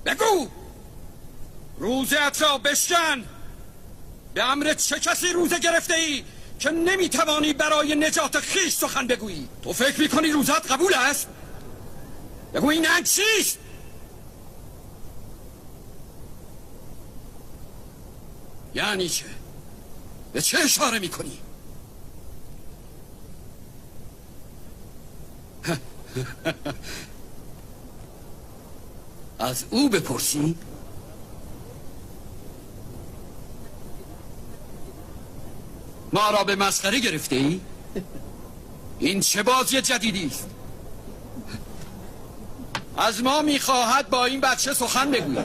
بگو روزت را بشکن. به امر چه کسی روزه گرفته ای که نمیتوانی برای نجات خیش سخن بگویی؟ تو فکر میکنی روزت قبول است؟ بگو این ننگ چیست؟ یعنی چه؟ به چه اشاره میکنی؟ از او بپرسی؟ ما را به مسخره گرفته ای؟ این چه بازی جدیدی است؟ از ما میخواهد با این بچه سخن بگویی.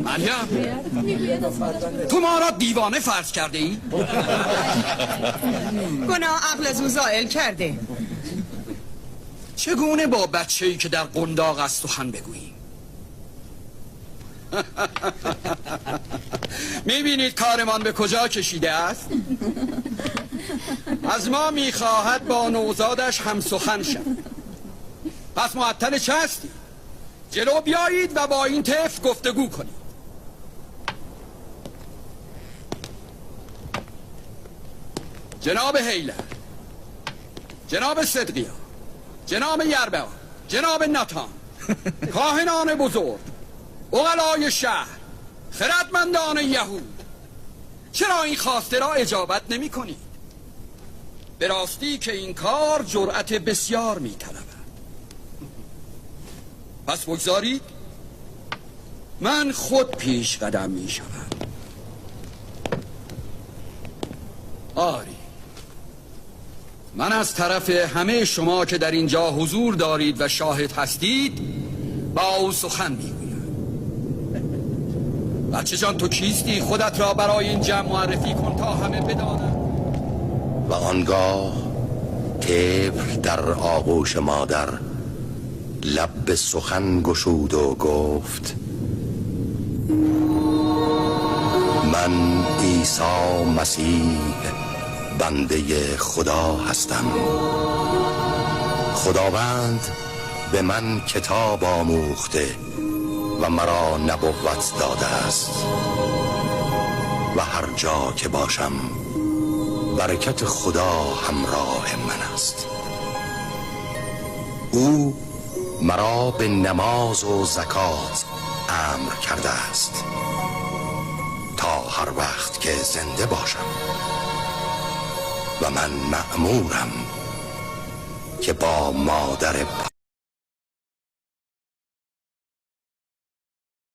مریم، تو ما را دیوانه فرض کرده ای؟ گناه عقل از او زائل کرده. چگونه با بچه‌ای که در قنداق است سخن بگویی؟ میبینید کارمان به کجا کشیده است؟ از ما میخواهد با نوزادش هم سخن شد. پس معطل چه هستی؟ جلو بیایید و با این طفل گفتگو کنید. جناب هیلر، جناب صدقیا، جناب یربا، جناب ناتان، کاهنان بزرگ، اغلای شهر، خردمندان یهود، چرا این خواسته را اجابت نمی کنید؟ به راستی که این کار جرأت بسیار می طلبد. پس بگذارید من خود پیش قدم می شوم. آری، من از طرف همه شما که در اینجا حضور دارید و شاهد هستید با او سخن میگویم. بچه جان، تو کیستی؟ خودت را برای این جمع معرفی کن تا همه بدانند. و آنگاه طفل در آغوش مادر لب به سخن گشود و گفت: من عیسی مسیح بنده خدا هستم. خداوند به من کتاب آموخته و مرا نبوت داده است و هر جا که باشم برکت خدا همراه من است. او مرا به نماز و زکات امر کرده است تا هر وقت که زنده باشم و من مأمورم که با مادر